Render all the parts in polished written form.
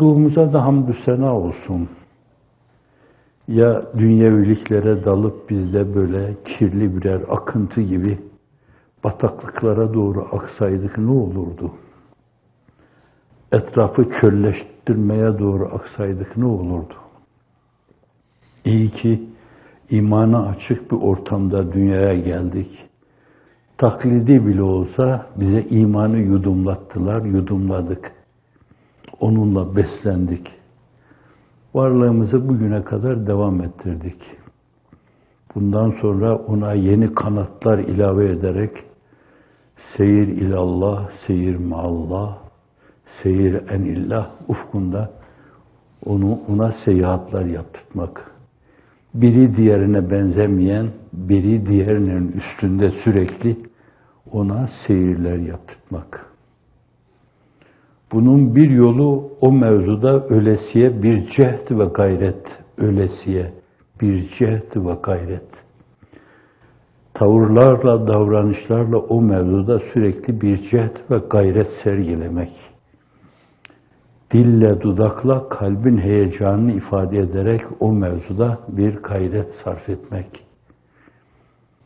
Doğduğumuza da hamdü sena olsun. Ya dünyeviliklere dalıp biz de böyle kirli birer akıntı gibi bataklıklara doğru aksaydık ne olurdu? Etrafı kölleştirmeye doğru aksaydık ne olurdu? İyi ki imana açık bir ortamda dünyaya geldik. Taklidi bile olsa bize imanı yudumlattılar, yudumladık. Onunla beslendik. Varlığımızı bugüne kadar devam ettirdik. Bundan sonra ona yeni kanatlar ilave ederek seyir ilallah, seyir maallah, seyir enillah ufkunda ona seyahatler yaptırmak. Biri diğerine benzemeyen, biri diğerinin üstünde sürekli ona seyirler yaptırmak. Bunun bir yolu o mevzuda ölesiye bir cehd ve gayret, ölesiye bir cehd ve gayret. Tavırlarla, davranışlarla o mevzuda sürekli bir cehd ve gayret sergilemek. Dille, dudakla kalbin heyecanını ifade ederek o mevzuda bir gayret sarf etmek.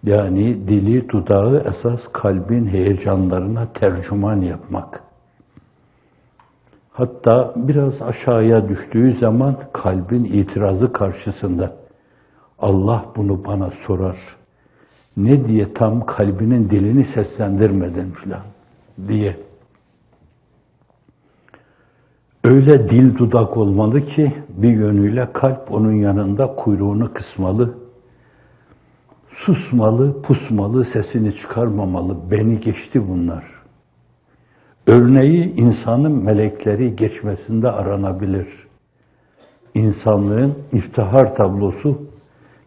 Yani dili, dudağı esas kalbin heyecanlarına tercüman yapmak. Hatta biraz aşağıya düştüğü zaman kalbin itirazı karşısında Allah bunu bana sorar. Ne diye tam kalbinin dilini seslendirmedin filan diye. Öyle dil dudak olmalı ki bir yönüyle kalp onun yanında kuyruğunu kısmalı, susmalı, pusmalı, sesini çıkarmamalı. Beni geçti bunlar. Örneği insanın melekleri geçmesinde aranabilir. İnsanlığın iftihar tablosu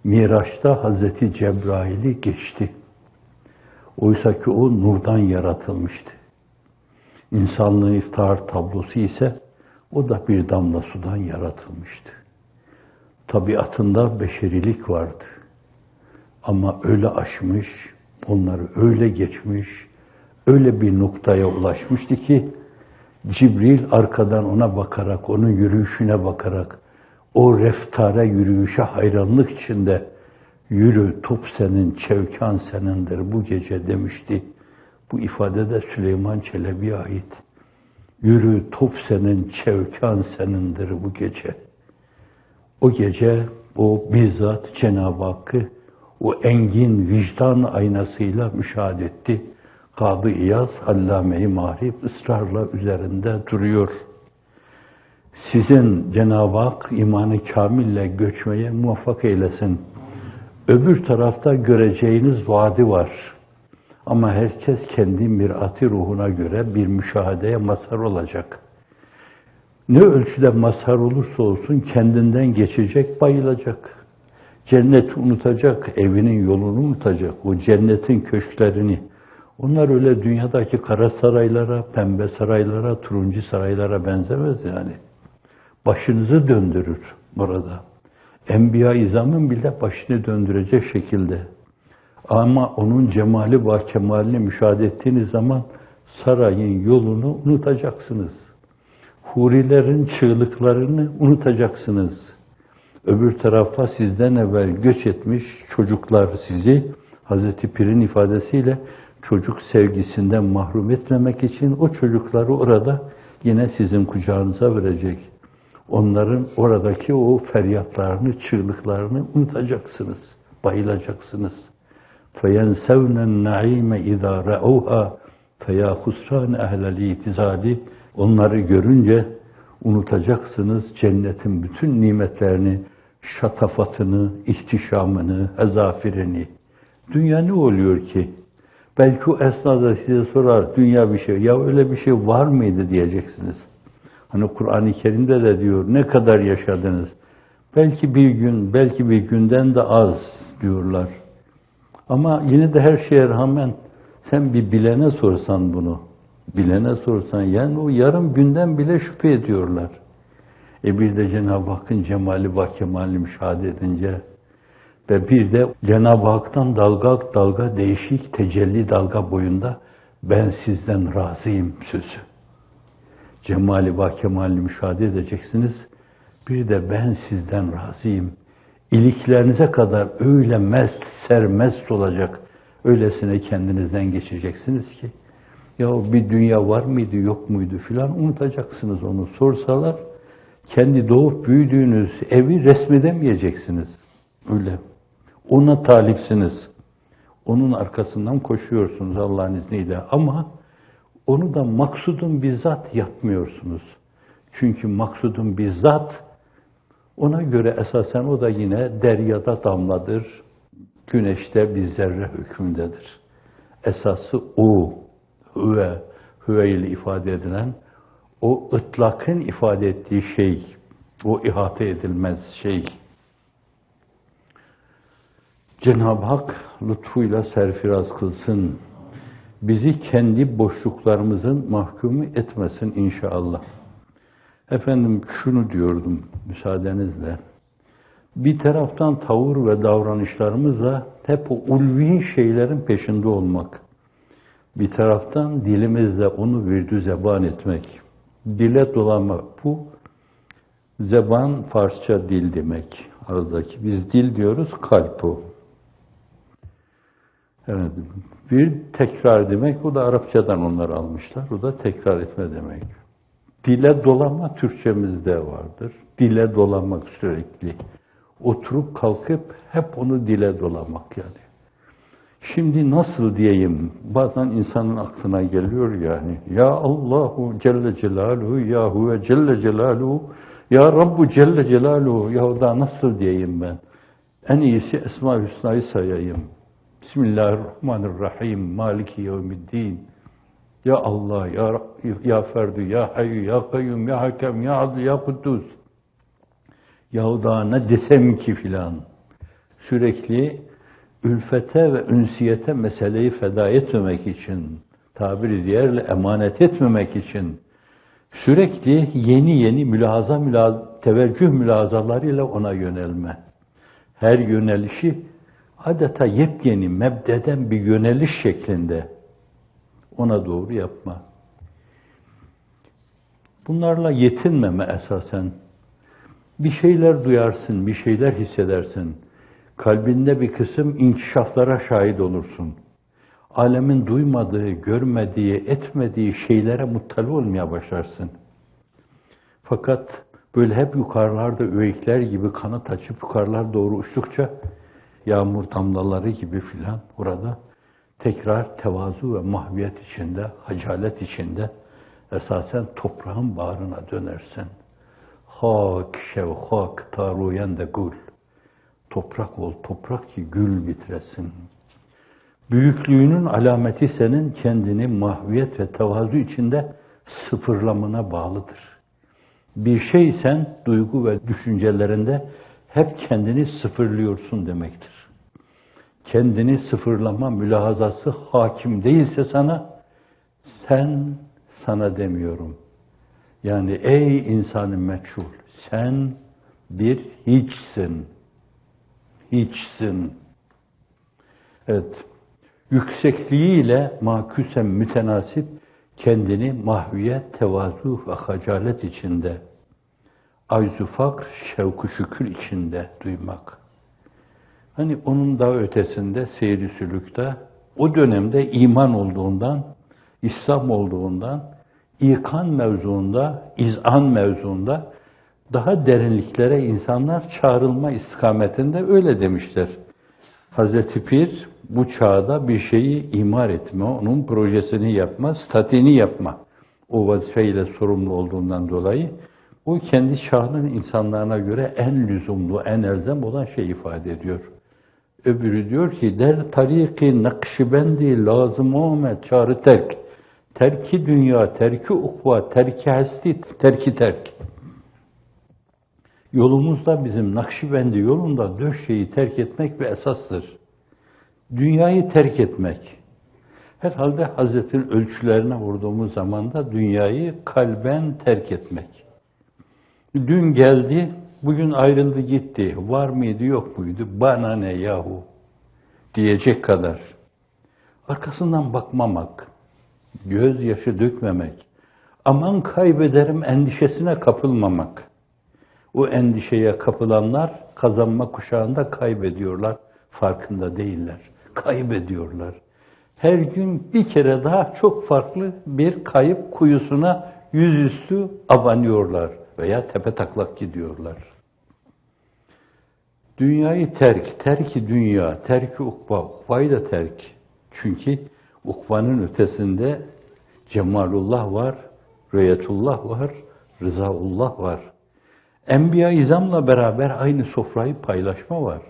Miraç'ta Hazreti Cebrail'i geçti. Oysa ki o nurdan yaratılmıştı. İnsanlığın iftihar tablosu ise o da bir damla sudan yaratılmıştı. Tabiatında beşerilik vardı. Ama öyle aşmış, onları öyle geçmiş, öyle bir noktaya ulaşmıştı ki Cibril arkadan ona bakarak, onun yürüyüşüne bakarak o reftare yürüyüşe hayranlık içinde yürü top senin, çevkan senindir bu gece demişti. Bu ifade de Süleyman Çelebi'ye ait. Yürü top senin, çevkan senindir bu gece. O gece o bizzat Cenab-ı Hakk'ı o engin vicdan aynasıyla müşahede etti. Kadı İyaz, Allame-i Maarif ısrarla üzerinde duruyor. Sizin Cenab-ı Hak imanı kamille göçmeye muvaffak eylesin. Öbür tarafta göreceğiniz vaadi var. Ama herkes kendi mirati ruhuna göre bir müşahedeye mazhar olacak. Ne ölçüde mazhar olursa olsun kendinden geçecek, bayılacak. Cenneti unutacak, evinin yolunu unutacak, o cennetin köşklerini. Onlar öyle dünyadaki kara saraylara, pembe saraylara, turuncu saraylara benzemez yani. Başınızı döndürür burada. Enbiya-i İzam'ın bile başını döndürecek şekilde. Ama onun cemali ve kemalini müşahede ettiğiniz zaman sarayın yolunu unutacaksınız. Hurilerin çığlıklarını unutacaksınız. Öbür tarafa sizden evvel göç etmiş çocuklar sizi Hazreti Pir'in ifadesiyle çocuk sevgisinden mahrum etmemek için o çocukları orada yine sizin kucağınıza verecek. Onların oradaki o feryatlarını, çığlıklarını unutacaksınız, bayılacaksınız. فَيَنْسَوْنَ النَّعِيمَ اِذَا رَعُوهَا فَيَا خُسْرَانَ اَهْلَ الْاِتِزَالِ Onları görünce unutacaksınız cennetin bütün nimetlerini, şatafatını, ihtişamını, hezafirini. Dünya ne oluyor ki? Belki o esnada size sorar, dünya bir şey, ya öyle bir şey var mıydı diyeceksiniz. Hani Kur'an-ı Kerim'de de diyor, ne kadar yaşadınız? Belki bir gün, belki bir günden de az diyorlar. Ama yine de her şeye rağmen sen bir bilene sorsan bunu, bilene sorsan, yani o yarım günden bile şüphe ediyorlar. Bir de Cenab-ı Hakk'ın cemali ve kemalini müşahede edince ve bir de Cenab-ı Hak'tan dalga dalga değişik tecelli dalga boyunda ben sizden razıyım sözü. Cemali ve kemalini müşahede edeceksiniz. Bir de ben sizden razıyım. İliklerinize kadar öyle mest, sermest olacak. Öylesine kendinizden geçeceksiniz ki ya bir dünya var mıydı, yok muydu filan unutacaksınız onu. Sorsalar kendi doğup büyüdüğünüz evi resmedemeyeceksiniz. Öyle. Ona talipsiniz. Onun arkasından koşuyorsunuz Allah'ın izniyle. Ama onu da maksudun bizzat yapmıyorsunuz. Çünkü maksudun bizzat ona göre esasen o da yine deryada damladır. Güneşte bir zerre hükmündedir. Esası o. Hüve ile ifade edilen o ıtlakın ifade ettiği şey, o ihate edilmez şey. Cenab-ı Hak lütfuyla serfiraz kılsın. Bizi kendi boşluklarımızın mahkumu etmesin inşallah. Efendim şunu diyordum müsaadenizle. Bir taraftan tavır ve davranışlarımızla hep o ulvi şeylerin peşinde olmak. Bir taraftan dilimizle onu virdü zeban etmek. Dile dolanmak. Bu zeban Farsça dil demek. Aradaki biz dil diyoruz, kalp o. Evet. Bir tekrar demek, o da Arapçadan onlar almışlar. O da tekrar etme demek. Dile dolanma Türkçemizde vardır. Dile dolanmak sürekli. Oturup kalkıp hep onu dile dolanmak yani. Şimdi nasıl diyeyim? Bazen insanın aklına geliyor yani. Ya Allahu Celle Celaluhu, Ya Huve Celle Celaluhu, Ya Rabbu Celle Celaluhu. Ya da nasıl diyeyim ben? En iyisi Esma-i Hüsna'yı sayayım. Bismillahirrahmanirrahim. Maliki yevmiddin. Ya Allah, ya Ferdu, Ya Hayyu, Ya Kayyum, Ya Hakem, Ya Adl, Ya Kuddus. Yahu daha ne desem ki filan. Sürekli ülfete ve ünsiyete meseleyi feda etmemek için, tabiri diğerle emanet etmemek için sürekli yeni teveccüh mülahazalarıyla ona yönelme. Her yönelişi adeta yepyeni, mebdeden bir yöneliş şeklinde ona doğru yapma. Bunlarla yetinmeme esasen. Bir şeyler duyarsın, bir şeyler hissedersin. Kalbinde bir kısım inkişaflara şahit olursun. Alemin duymadığı, görmediği, etmediği şeylere muttali olmaya başlarsın. Fakat böyle hep yukarılarda öğekler gibi kanat açıp yukarılar doğru uçtukça yağmur damlaları gibi filan orada tekrar tevazu ve mahviyet içinde, hacalet içinde esasen toprağın bağrına dönersin. Hak şevhak taruyen de gül. Toprak ol, toprak ki gül bitiresin. Büyüklüğünün alameti senin kendini mahviyet ve tevazu içinde sıfırlamana bağlıdır. Bir şeysen duygu ve düşüncelerinde hep kendini sıfırlıyorsun demektir. Kendini sıfırlama mülahazası hakim değilse sen sana demiyorum. Yani ey insan-ı meçhul, sen bir hiçsin. Hiçsin. Evet. Yüksekliğiyle maküsen mütenasip kendini mahviyet, tevazu ve hacalet içinde, acz-ı fakr, şevk-ı şükür içinde duymak. Hani onun daha ötesinde seyri sülükte o dönemde iman olduğundan, İslam olduğundan, İkan mevzuunda, izan mevzuunda daha derinliklere insanlar çağrılma istikametinde öyle demişler. Hazreti Pir bu çağda bir şeyi imar etme, onun projesini yapma, statiğini yapma. O vazifeyle sorumlu olduğundan dolayı o kendi çağının insanlarına göre en lüzumlu, en elzem olan şey ifade ediyor. Öbürü diyor ki der tariki nakşibendi lazım olme çağrı terk. Terki dünya, terki ukva, terki hasti, terki terk. Yolumuzda bizim Nakşibendi yolunda 4 şeyi terk etmek bir esastır. Dünyayı terk etmek. Herhalde Hazretin ölçülerine vurduğumuz zaman da dünyayı kalben terk etmek. Dün geldi, bugün ayrıldı gitti. Var mıydı yok muydu? Bana ne yahu? Diyecek kadar. Arkasından bakmamak. Gözyaşı dökmemek. aman kaybederim endişesine kapılmamak. O endişeye kapılanlar kazanma kuşağında kaybediyorlar. Farkında değiller. Kaybediyorlar. Her gün bir kere daha çok farklı bir kayıp kuyusuna yüzüstü abanıyorlar veya tepetaklak gidiyorlar. Dünyayı terki dünya, terki ukba, ukbayı da terk. Çünkü ukbanın ötesinde cemalullah var, rüyetullah var, rızaullah var. Enbiya-i İzam'la beraber aynı sofrayı paylaşma var.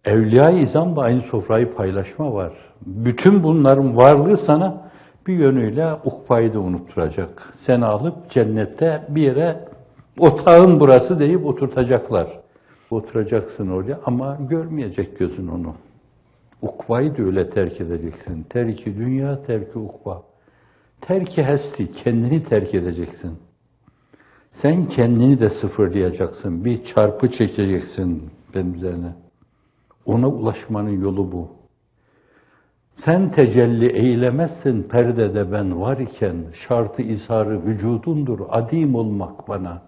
Evliya-i İzam'la aynı sofrayı paylaşma var. Bütün bunların varlığı sana bir yönüyle ukbayı da unutturacak. Seni alıp cennette bir yere otağın burası deyip oturtacaklar. Oturacaksın oraya ama görmeyecek gözün onu. Ukbayı da öyle terk edeceksin. Terki dünya, terki ukba. Terki hesti, kendini terk edeceksin. Sen kendini de sıfırlayacaksın. Bir çarpı çekeceksin benim üzerine. Ona ulaşmanın yolu bu. Sen tecelli eylemezsin perdede ben var iken, şartı izharı vücudundur, adim olmak bana.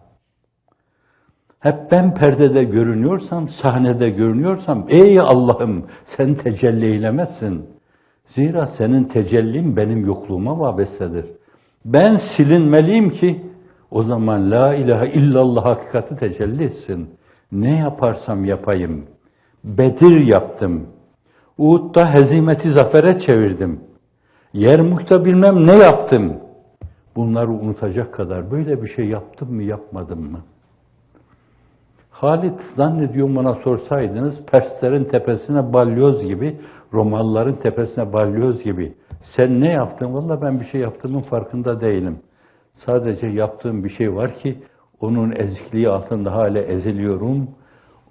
Hep ben perdede görünüyorsam, sahnede görünüyorsam, ey Allah'ım sen tecelli eylemezsin. Zira senin tecellin benim yokluğuma vabestedir. Ben silinmeliyim ki, o zaman la ilahe illallah hakikati tecelli etsin. Ne yaparsam yapayım. Bedir yaptım. Uhud'da hezimeti zafere çevirdim. Yermuk'ta bilmem ne yaptım. Bunları unutacak kadar böyle bir şey yaptım mı yapmadım mı? Halit zannediyorum bana sorsaydınız Perslerin tepesine balyoz gibi, Romalıların tepesine balyoz gibi. Sen ne yaptın? Vallahi ben bir şey yaptığımın farkında değilim. Sadece yaptığım bir şey var ki onun ezikliği altında hala eziliyorum.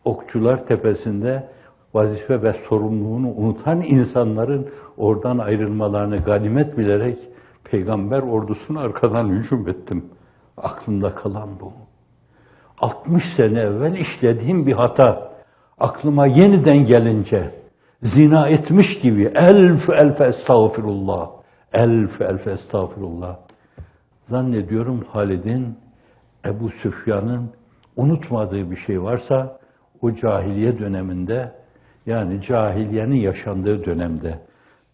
Okçular tepesinde vazife ve sorumluluğunu unutan insanların oradan ayrılmalarını ganimet bilerek peygamber ordusuna arkadan hücum ettim. Aklımda kalan bu. 60 sene evvel işlediğim bir hata aklıma yeniden gelince zina etmiş gibi elf estağfirullah, elf estağfirullah. Zannediyorum Halid'in, Ebu Süfyan'ın unutmadığı bir şey varsa o cahiliye döneminde, yani cahiliyenin yaşandığı dönemde,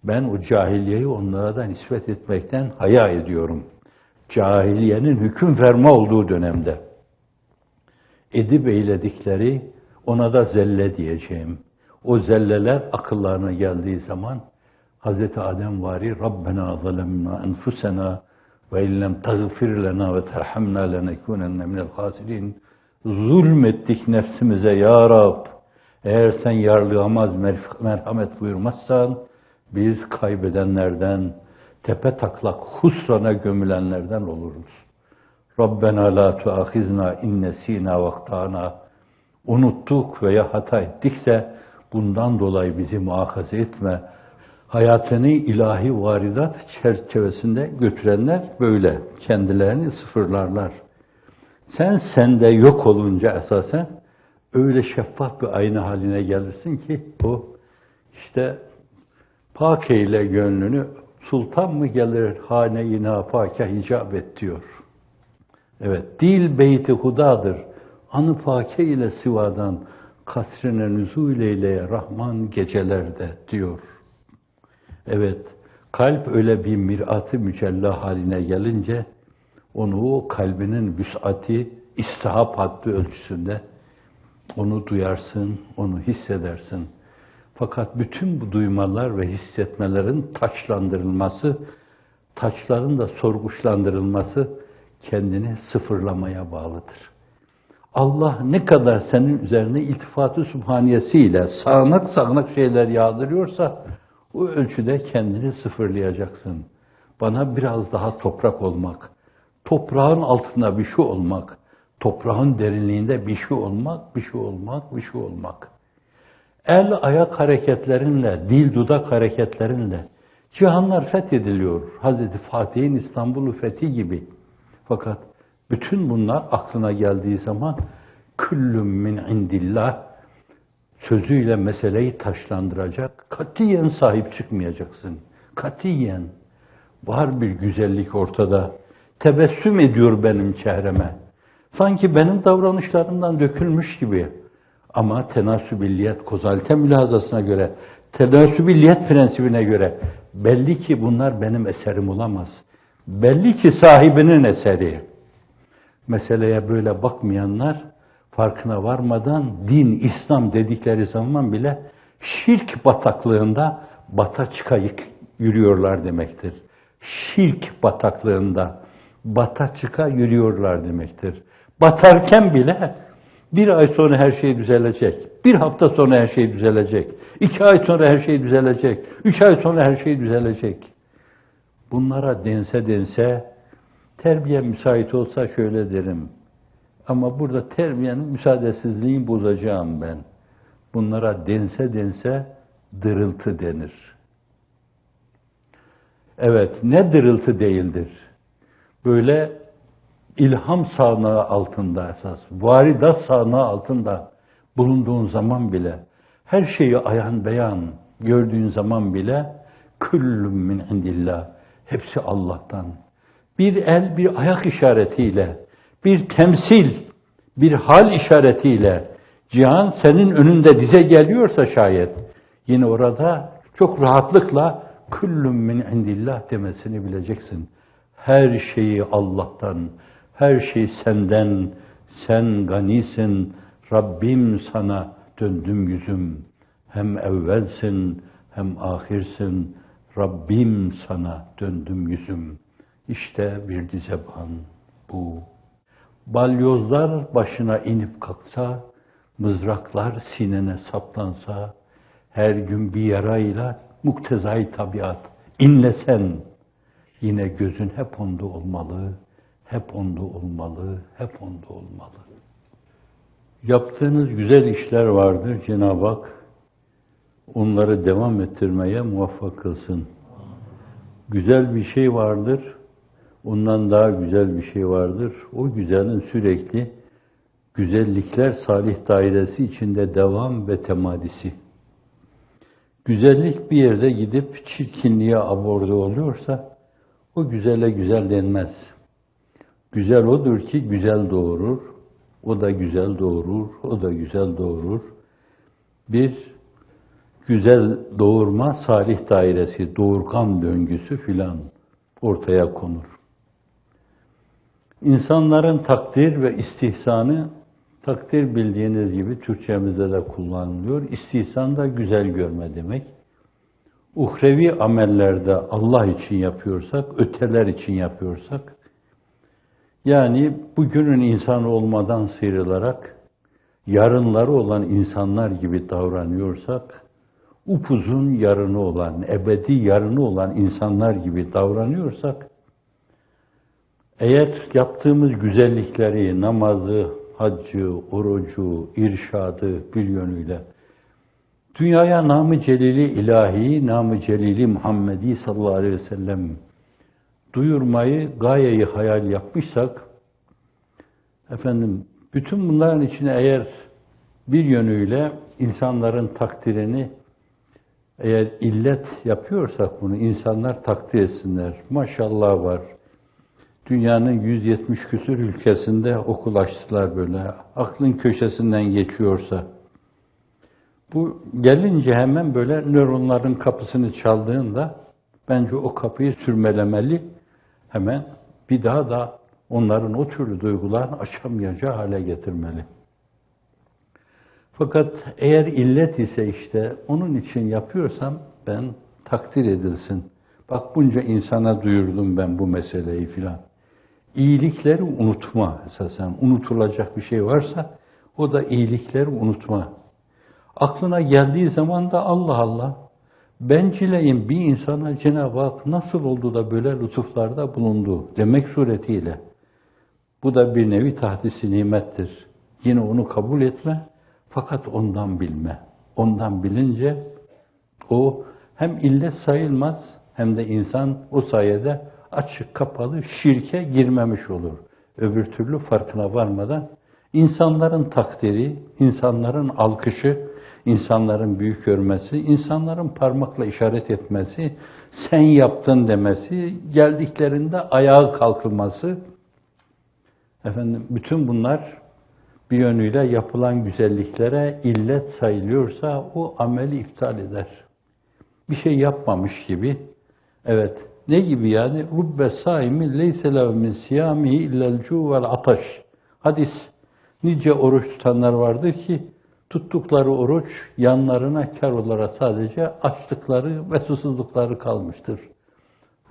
ben o cahiliyeyi onlara da nispet etmekten haya ediyorum. Cahiliyenin hüküm verme olduğu dönemde edip eyledikleri, ona da zelle diyeceğim. O zelleler akıllarına geldiği zaman Hz. Adem vari Rabbena zalemna enfusena ve illem tagfir lena ve terhamna lenekunenne minel hasirin. Zulmettik nefsimize ya Rab. Eğer sen yarlayamaz merhamet buyurmazsan biz kaybedenlerden, tepe taklak husrana gömülenlerden oluruz. Rabbena la tuahizna in nesina vaktana. Unuttuk veya hata ettikse bundan dolayı bizi muakaze etme. Hayatını ilahi varidat çerçevesinde götürenler böyle kendilerini sıfırlarlar. Sen sende yok olunca esasen öyle şeffaf bir ayna haline gelirsin ki o işte pak eyle gönlünü, sultan mı gelir hane-i nafaka hicap et diyor. Evet, dil beyti hudadır. Anı pake ile sivadan kasrine nüzul eyle Rahman gecelerde diyor. Evet, kalp öyle bir mirat-ı mücella haline gelince onu o kalbinin vüs'ati, istihap haddi ölçüsünde onu duyarsın, onu hissedersin. Fakat bütün bu duymalar ve hissetmelerin taçlandırılması, taçların da sorguçlandırılması kendini sıfırlamaya bağlıdır. Allah ne kadar senin üzerine iltifat-ı sübhaniyesiyle sağanak sağanak şeyler yağdırıyorsa o ölçüde kendini sıfırlayacaksın. Bana biraz daha toprak olmak, toprağın altında bir şey olmak, toprağın derinliğinde bir şey olmak, bir şey olmak, bir şey olmak. El ayak hareketlerinle, dil dudak hareketlerinle cihanlar fethediliyor. Hazreti Fatih'in İstanbul'u fethi gibi. Fakat bütün bunlar aklına geldiği zaman küllüm min indillah sözüyle meseleyi taşlandıracak, katiyen sahip çıkmayacaksın. Katiyen. Var bir güzellik ortada. tebessüm ediyor benim çehreme. Sanki benim davranışlarımdan dökülmüş gibi. Ama tenasübilliyet, kozalite mülahazasına göre, tenasübilliyet prensibine göre belli ki bunlar benim eserim olamaz. Belli ki sahibinin eseri. Meseleye böyle bakmayanlar farkına varmadan din, İslam dedikleri zaman bile şirk bataklığında bata çıkayık yürüyorlar demektir. Şirk bataklığında bata çıka yürüyorlar demektir. Batarken bile bir ay sonra her şey düzelecek. Bir hafta sonra her şey düzelecek. 2 ay sonra her şey düzelecek. 3 ay sonra her şey düzelecek. Bunlara dense terbiye müsait olsa şöyle derim. Ama burada terbiyenin müsaadesizliğini bozacağım ben. Bunlara dense dırıltı denir. Evet, ne dırıltı değildir. Böyle ilham sağanağı altında esas, varidat sağanağı altında bulunduğun zaman bile, her şeyi ayan beyan gördüğün zaman bile, küllüm min indillah, hepsi Allah'tan. Bir el, bir ayak işaretiyle, bir temsil, bir hal işaretiyle, cihan senin önünde dize geliyorsa şayet, yine orada çok rahatlıkla küllüm min indillah demesini bileceksin. Her şeyi Allah'tan, her şey senden, sen ganisin, Rabbim sana döndüm yüzüm. Hem evvelsin, hem ahirsin, Rabbim sana döndüm yüzüm. İşte bir dize ban bu. Balyozlar başına inip kalksa, mızraklar sinene saplansa, her gün bir yarayla muktezai tabiat inlesen, yine gözün hep onda olmalı, hep onda olmalı, hep onda olmalı. Yaptığınız güzel işler vardır, Cenab-ı Hak onları devam ettirmeye muvaffak kılsın. Güzel bir şey vardır, ondan daha güzel bir şey vardır. O güzelin sürekli güzellikler salih dairesi içinde devam ve temadisi. Güzellik bir yerde gidip çirkinliğe aborde oluyorsa, o güzele güzel denmez. Güzel odur ki güzel doğurur, o da güzel doğurur, o da güzel doğurur. Bir güzel doğurma salih dairesi, doğurgan döngüsü filan ortaya konur. İnsanların takdir ve istihsanı, takdir bildiğiniz gibi Türkçemizde de kullanılıyor. İstihsan da güzel görme demek. Uhrevi amellerde Allah için yapıyorsak, öteler için yapıyorsak, yani bugünün insanı olmadan sıyrılarak, yarınları olan insanlar gibi davranıyorsak, upuzun yarını olan, ebedi yarını olan insanlar gibi davranıyorsak, eğer yaptığımız güzellikleri, namazı, haccı, orucu, irşadı bir yönüyle, dünyaya nam-ı celili ilahi, nam-ı celili Muhammedi sallallahu aleyhi ve sellem duyurmayı, gayeyi hayal yapmışsak, efendim, bütün bunların içine eğer bir yönüyle insanların takdirini, eğer illet yapıyorsak bunu, insanlar takdir etsinler. Maşallah var. Dünyanın 170 küsur ülkesinde okul açtılar böyle. Aklın köşesinden geçiyorsa. Bu gelince hemen böyle nöronların kapısını çaldığında bence o kapıyı sürmelemeli. Hemen bir daha da onların o türlü duygularını açamayacağı hale getirmeli. Fakat eğer illet ise işte onun için yapıyorsam ben takdir edilsin. Bak bunca insana duyurdum ben bu meseleyi filan. İyilikleri unutma esasen. Unutulacak bir şey varsa o da iyilikleri unutma. Aklına geldiği zaman da Allah Allah, bencileyin bir insana Cenab-ı Hak nasıl oldu da böyle lütuflarda bulundu demek suretiyle. Bu da bir nevi tahdis-i nimettir. Yine onu kabul etme, fakat ondan bilme. Ondan bilince o hem illet sayılmaz, hem de insan o sayede açık kapalı şirke girmemiş olur. Öbür türlü farkına varmadan insanların takdiri, insanların alkışı, insanların büyük görmesi, insanların parmakla işaret etmesi, sen yaptın demesi, geldiklerinde ayağa kalkılması, efendim bütün bunlar bir yönüyle yapılan güzelliklere illet sayılıyorsa o ameli iptal eder. Bir şey yapmamış gibi. Evet. Ne gibi yani? Rubbe saimin leyse lehu min siyamihi illel cu vel ataş. Hadis. Nice oruç tutanlar vardır ki tuttukları oruç yanlarına kar olarak sadece açlıkları ve susuzlukları kalmıştır.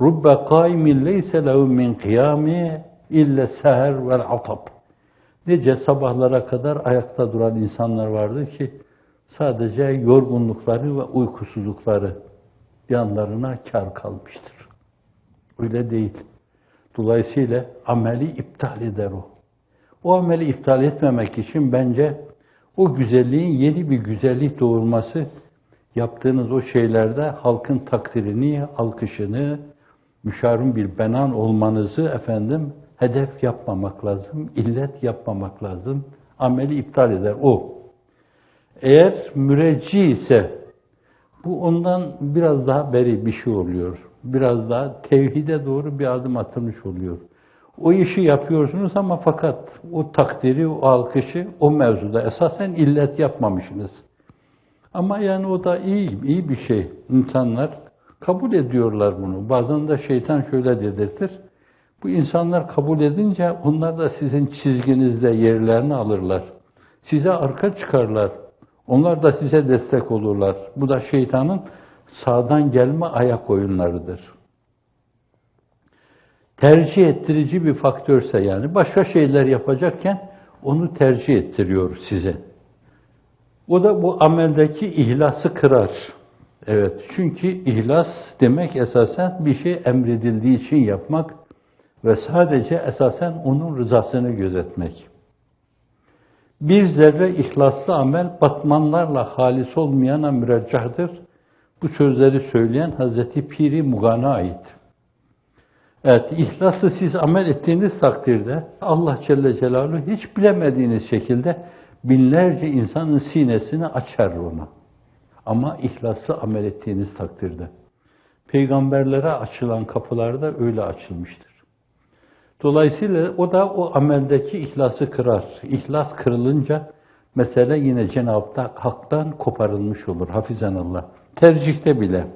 Rubbe kaimin leyse lehu min kıyami ille seher vel atab. Nice sabahlara kadar ayakta duran insanlar vardır ki sadece yorgunlukları ve uykusuzlukları yanlarına kar kalmıştır. Öyle değil. Dolayısıyla ameli iptal eder o. O ameli iptal etmemek için bence o güzelliğin yeni bir güzellik doğurması, yaptığınız o şeylerde halkın takdirini, alkışını, müşarun bir benan olmanızı hedef yapmamak lazım, illet yapmamak lazım. Ameli iptal eder o. Eğer mürecci ise bu ondan biraz daha beri bir şey oluyor. Biraz daha tevhide doğru bir adım atılmış oluyor. O işi yapıyorsunuz ama fakat o takdiri, o alkışı o mevzuda esasen illet yapmamışsınız. Ama yani o da iyi bir şey. İnsanlar kabul ediyorlar bunu. Bazen de şeytan şöyle dedirtir. Bu insanlar kabul edince onlar da sizin çizginizde yerlerini alırlar. Size arka çıkarlar. Onlar da size destek olurlar. Bu da şeytanın sağdan gelme ayak oyunlarıdır. Tercih ettirici bir faktörse yani başka şeyler yapacakken onu tercih ettiriyor size. O da bu ameldeki ihlası kırar. Evet, çünkü ihlas demek esasen bir şey emredildiği için yapmak ve sadece esasen onun rızasını gözetmek. Bir zerre ihlaslı amel batmanlarla halis olmayana müreccahtır. Bu sözleri söyleyen Hazreti Piri Mugan'a ait. Evet, ihlaslı siz amel ettiğiniz takdirde Allah Celle Celaluhu hiç bilemediğiniz şekilde binlerce insanın sinesini açar ona. Ama ihlaslı amel ettiğiniz takdirde. Peygamberlere açılan kapılar da öyle açılmıştır. Dolayısıyla o da o ameldeki ihlası kırar. İhlas kırılınca mesele yine Cenab-ı Hak'tan koparılmış olur. Hafizanallah. Tercihte bile.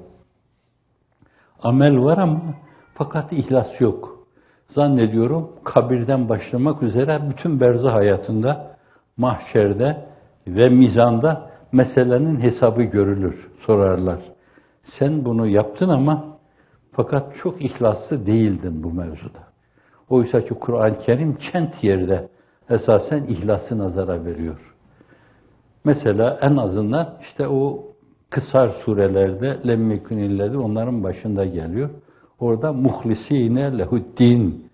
Amel var ama fakat ihlas yok. Zannediyorum kabirden başlamak üzere bütün berzah hayatında, mahşerde ve mizanda meselenin hesabı görülür, sorarlar. Sen bunu yaptın ama fakat çok ihlaslı değildin bu mevzuda. Oysa ki Kur'an-ı Kerim çent yerde esasen ihlası nazara veriyor. Mesela en azından işte o kısar surelerde lemmekünilledi onların başında geliyor. Orada muhlisine lehuddin.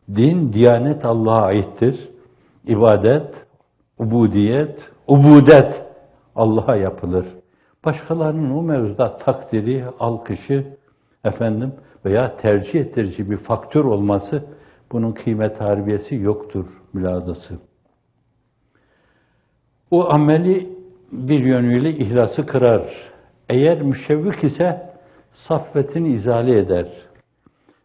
Din, diyanet Allah'a aittir. İbadet, ubudet Allah'a yapılır. Başkalarının o mevzuda takdiri, alkışı veya tercih ettirici bir faktör olması bunun kıymet harbiyesi yoktur mülazası. O ameli bir yönüyle ihlası kırar. Eğer müşevvik ise saffetini izale eder.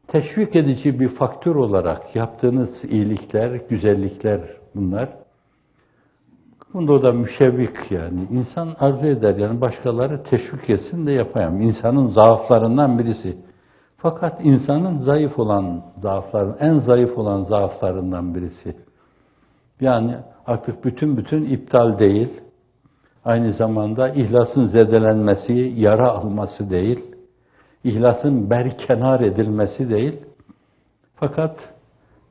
Teşvik edici bir faktör olarak yaptığınız iyilikler, güzellikler bunlar. Bunda da müşevvik yani. İnsan arzu eder yani başkaları teşvik etsin de yapayım. İnsanın zaaflarından birisi. Fakat insanın en zayıf olan zaaflarından birisi. Yani artık bütün iptal değil. Aynı zamanda ihlasın zedelenmesi, yara alması değil. İhlasın berkenar edilmesi değil. Fakat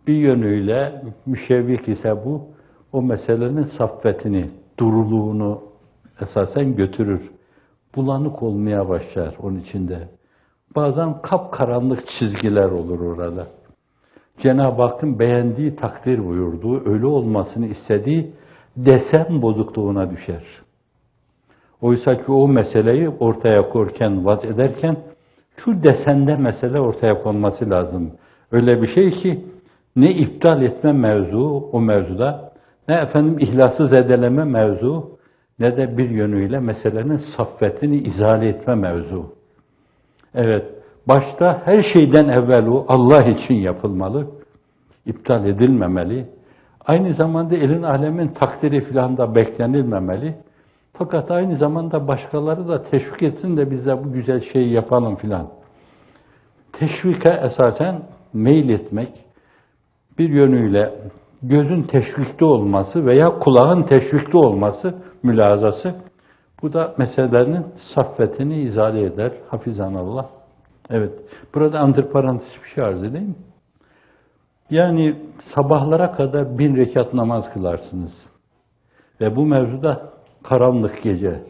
bir yönüyle müşevvik ise bu, o meselenin saffetini, duruluğunu esasen götürür. Bulanık olmaya başlar onun içinde. Bazen kapkaranlık çizgiler olur orada. Cenab-ı Hakk'ın beğendiği, takdir buyurduğu, öyle olmasını istediği desen bozukluğuna düşer. Oysa ki o meseleyi ortaya koyarken, vaz ederken şu desende mesele ortaya konması lazım. Öyle bir şey ki ne iptal etme mevzu o mevzuda, ne ihlası zedeleme mevzu, ne de bir yönüyle meselenin saffetini izale etme mevzu. Evet, başta her şeyden evvel o Allah için yapılmalı, iptal edilmemeli. Aynı zamanda elin alemin takdiri filan da beklenilmemeli. Fakat aynı zamanda başkaları da teşvik etsin de biz de bu güzel şeyi yapalım filan. Teşvike esasen meyil etmek, bir yönüyle gözün teşvikte olması veya kulağın teşvikte olması mülazası, bu da meselenin saffetini izale eder, hafizanallah. Evet, burada antiparantez bir şey arz edeyim. Yani sabahlara kadar 1000 rekat namaz kılarsınız. Ve bu mevzuda karanlık gece.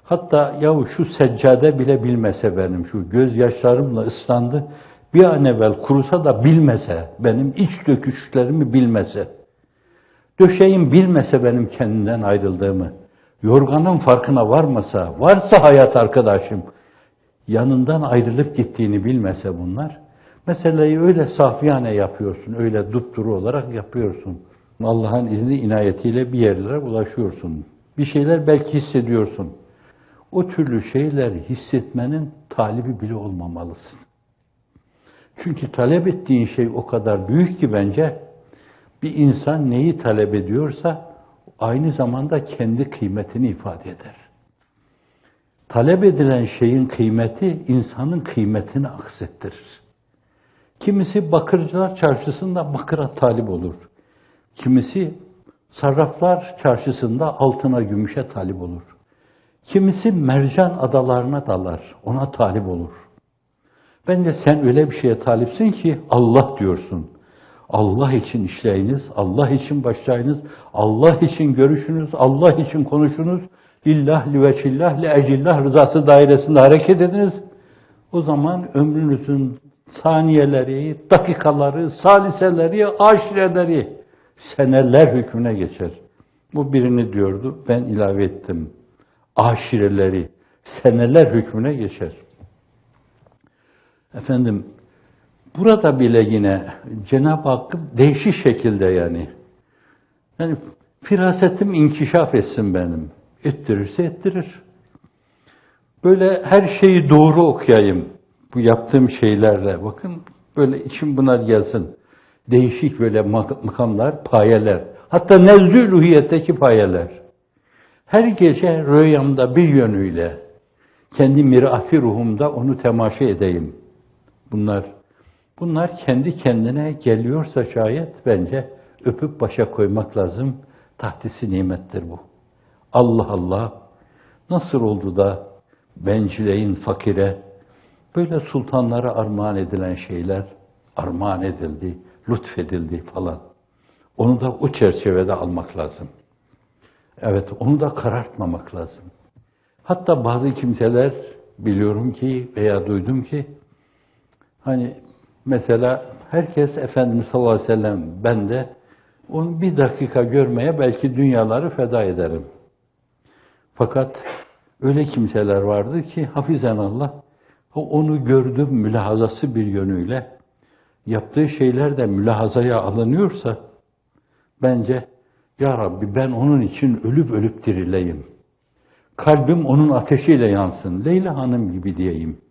Hatta yahu şu seccade bile bilmese benim, şu gözyaşlarımla ıslandı, bir an evvel kurusa da bilmese, benim iç döküşlerimi bilmese, döşeğim bilmese benim kendinden ayrıldığımı, yorganın farkına varmasa, varsa hayat arkadaşım, yanından ayrılıp gittiğini bilmese bunlar, meseleyi öyle safiyane yapıyorsun, öyle dupduru olarak yapıyorsun. Allah'ın izni inayetiyle bir yerlere ulaşıyorsun. Bir şeyler belki hissediyorsun. O türlü şeyler hissetmenin talibi bile olmamalısın. Çünkü talep ettiğin şey o kadar büyük ki bence bir insan neyi talep ediyorsa aynı zamanda kendi kıymetini ifade eder. Talep edilen şeyin kıymeti insanın kıymetini aksettirir. Kimisi bakırcılar çarşısında bakıra talip olur. Kimisi sarraflar çarşısında altına gümüşe talip olur. Kimisi mercan adalarına dalar, ona talip olur. Bence sen öyle bir şeye talipsin ki Allah diyorsun. Allah için işleyiniz, Allah için başlayınız, Allah için görüşünüz, Allah için konuşunuz. Lillah, liveçillah, liecillah rızası dairesinde hareket ediniz. O zaman ömrünüzün saniyeleri, dakikaları, saliseleri, aşireleri, seneler hükmüne geçer. Bu birini diyordu, ben ilave ettim. Aşireleri, seneler hükmüne geçer. Efendim, burada bile yine Cenab-ı Hakk'ın değişik şekilde yani firasetim inkişaf etsin benim. Ettirirse ettirir. Böyle her şeyi doğru okuyayım. Bu yaptığım şeylerle. Bakın böyle içim buna gelsin. Değişik böyle makamlar, payeler. Hatta nezdü uluhiyetteki payeler. Her gece rüyamda bir yönüyle kendi mir'ati ruhumda onu temaşa edeyim. Bunlar kendi kendine geliyorsa şayet bence öpüp başa koymak lazım. Tahtisi nimettir bu. Allah Allah, nasıl oldu da bencileyin fakire böyle sultanlara armağan edilen şeyler armağan edildi, lütfedildi falan. Onu da o çerçevede almak lazım. Evet, onu da karartmamak lazım. Hatta bazı kimseler biliyorum ki veya duydum ki hani mesela herkes Efendimiz sallallahu aleyhi ve sellem ben de onu bir dakika görmeye belki dünyaları feda ederim. Fakat öyle kimseler vardı ki hafizanallah onu gördüm mülahazası bir yönüyle yaptığı şeyler de mülahazaya alınıyorsa bence ya Rabbi ben onun için ölüp ölüp dirileyim. Kalbim onun ateşiyle yansın. Leyla Hanım gibi diyeyim.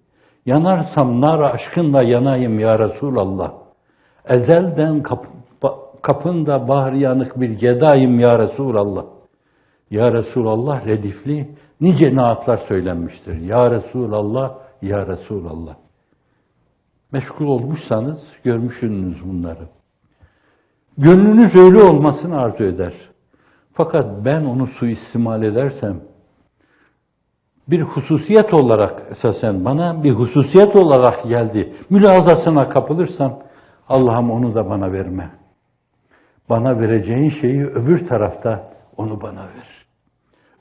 Yanarsam nar aşkınla yanayım ya Resulallah. Ezelden kapında bahri yanık bir gedayım ya Resulallah. Ya Resulallah redifli nice naatlar söylenmiştir. Ya Resulallah, ya Resulallah. Meşgul olmuşsanız görmüşsünüz bunları. Gönlünüz öyle olmasını arzu eder. Fakat ben onu suistimal edersem, bir hususiyet olarak esasen bana bir hususiyet olarak geldi. Mülazasına kapılırsam, Allah'ım onu da bana verme. Bana vereceğin şeyi öbür tarafta onu bana ver.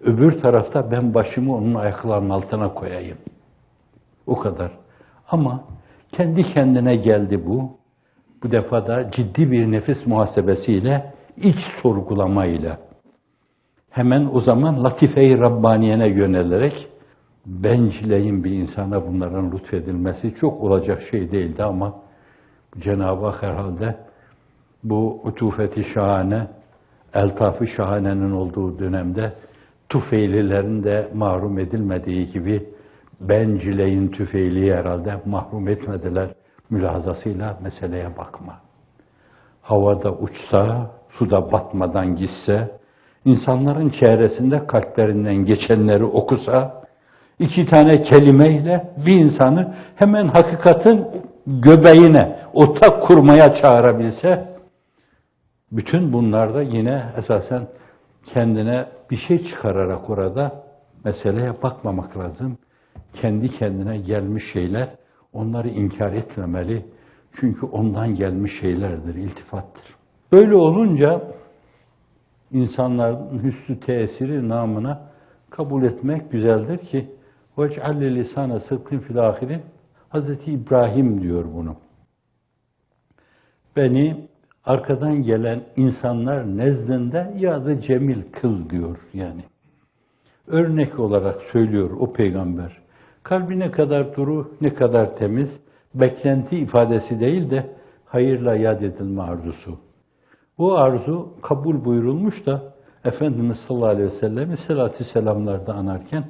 Öbür tarafta ben başımı onun ayaklarının altına koyayım. O kadar. Ama kendi kendine geldi bu. Bu defa da ciddi bir nefis muhasebesiyle, iç sorgulamayla. Hemen o zaman latife-i Rabbaniye'ne yönelerek bencileyin bir insana bunların lütfedilmesi çok olacak şey değildi ama Cenab-ı Hak herhalde bu utufeti şahane, eltaf-ı şahanenin olduğu dönemde Tufeylilerin de mahrum edilmediği gibi bencileyin tüfeğliyi herhalde mahrum etmediler mülahazasıyla meseleye bakma. Havada uçsa, suda batmadan gitse, insanların çevresinde kalplerinden geçenleri okusa, 2 tane kelimeyle bir insanı hemen hakikatin göbeğine, otak kurmaya çağırabilse, bütün bunlarda yine esasen kendine bir şey çıkararak orada meseleye bakmamak lazım. Kendi kendine gelmiş şeyler, onları inkar etmemeli. Çünkü ondan gelmiş şeylerdir, iltifattır. Böyle olunca insanların hüsnü tesiri namına kabul etmek güzeldir ki وَاجْعَلْ لِسَانَ صِدْقٍ فِي الْآخِرِينَ Hazreti İbrahim diyor bunu. Beni arkadan gelen insanlar nezdinde yadı cemil kıl diyor yani. Örnek olarak söylüyor o peygamber. Kalbi ne kadar duru, ne kadar temiz, beklenti ifadesi değil de hayırla yad edilme arzusu. Bu arzu kabul buyurulmuş da Efendimiz sallallahu aleyhi ve sellem'i salatü selamlarda anarken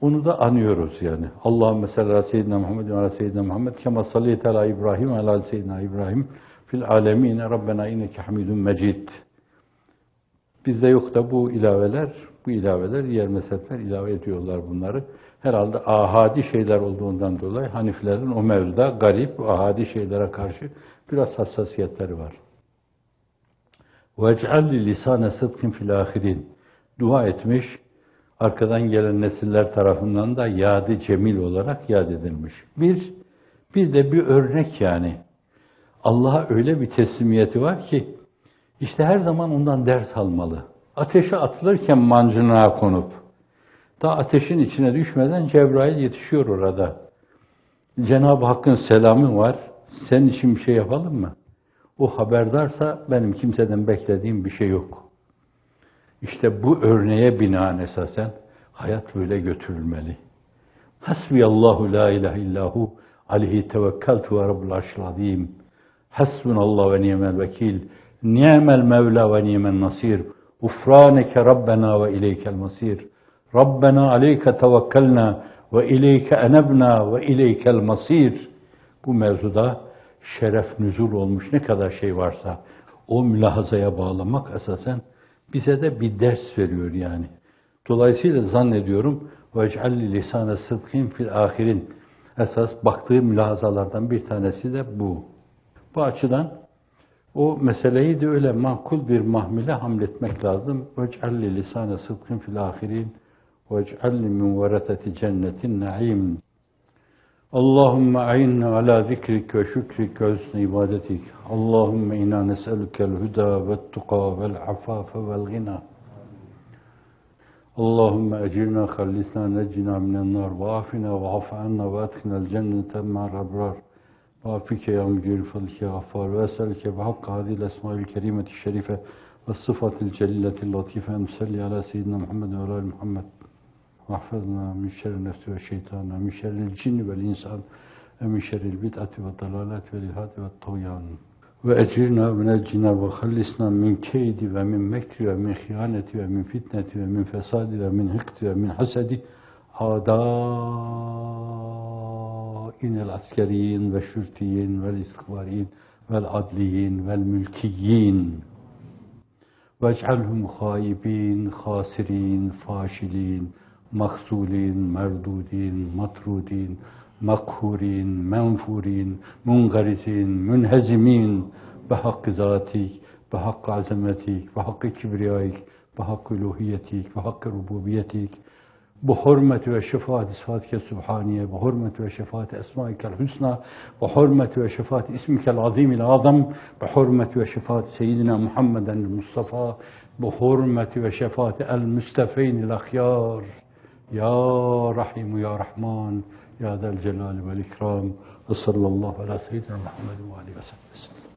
onu da anıyoruz yani. Allahümme salli ala seyyidina Muhammed ve ala seyyidina Muhammed kema salleyte ala İbrahim ve ala seyyidina İbrahim fil alemine Rabbena inneke hamidun mecid. Bizde yok da bu ilaveler diğer mezhepler ilave ediyorlar bunları. Herhalde ahadi şeyler olduğundan dolayı Hanifilerin o mevzuda garip, ahadi şeylere karşı biraz hassasiyetleri var. وَاجْعَلْ لِسَانَ صِدْقٍ فِي الْآخِرِينَ Dua etmiş, arkadan gelen nesiller tarafından da yad-ı cemil olarak yad edilmiş. Bir de bir örnek yani. Allah'a öyle bir teslimiyeti var ki, işte her zaman ondan ders almalı. Ateşe atılırken mancınığa konup, daha ateşin içine düşmeden Cebrail yetişiyor orada. Cenab-ı Hakk'ın selamı var, senin için bir şey yapalım mı? O haberdarsa benim kimseden beklediğim bir şey yok. İşte bu örneğe binaen esasen hayat böyle götürülmeli. Hasbiyallahu la ilahe illahu aleyhi tevekkeltu ve rabbul arşil azim. Hasbunallah ve ni'mel vekil. Ni'mel mevla ve ni'men nasir. Ufraneke Rabbena ve ileykel masir. Rabbena aleyke tevekkelna ve ileyke enebna ve ileykel masir. Bu mevzuda şeref nüzul olmuş ne kadar şey varsa o mülahazaya bağlamak esasen bize de bir ders veriyor yani. Dolayısıyla zannediyorum وَاجْعَلْ لِسَانَ صِدْقٍ فِي الْآخِرِينَ esas baktığı mülahazalardan bir tanesi de bu. Bu açıdan o meseleyi de öyle makul bir mahmile hamletmek lazım. وَاجْعَلْ لِسَانَ صِدْقٍ فِي الْآخِرِينَ وَاجْعَلْ مِنْ وَرَثَةِ جَنَّةِ النَّعِيمِ Allahümme a'inna ala zikrik ve şükrik ve husni ibadetik. Allahümme inna nes'elukel huda ve tuqa vel afafe vel gina. Allahümme ecirna hallisna neccina minen nar ve afina ve afu anna ve adkhilnel cennete ma'al abrar. Ve afike ya mücir fadlike gaffar ve eselike ve hakka hadil esmaül kerimeti şerife ve sıfatil celileti latife emsalli ala seyyidina Muhammed ve ala Muhammed. واحفظنا من شر النفس والشيطان ومن شر الجن والإنسان ومن شر البدعة والضلالات والإلحاد والطغيان وأجرنا من الجنة وخلصنا من كيد ومن مكر ومن خيانة ومن فتنة ومن فساد ومن حقد ومن حسد أعدائنا العسكريين والشرطيين والاستخباريين والعدليين والملكيين واجعلهم خائبين خاسرين فاشلين مخذولين مردودين مطرودين مقهورين منفورين منغرزين منهزمين بحق ذاتك بحق عظمتك بحق كبريائك بحق ألوهيتك بحق ربوبيتك بحرمة وشفاعة صفاتك السبحانية بحرمة وشفاعة أسمائك الحسنى بحرمة وشفاعة اسمك العظيم الأعظم بحرمة وشفاعة سيدنا محمد المصطفى بحرمة وشفاعة المصطفين الأخيار يا رحيم يا رحمن يا ذا الجلال والإكرام وصلى الله على سيدنا محمد وآله وسلم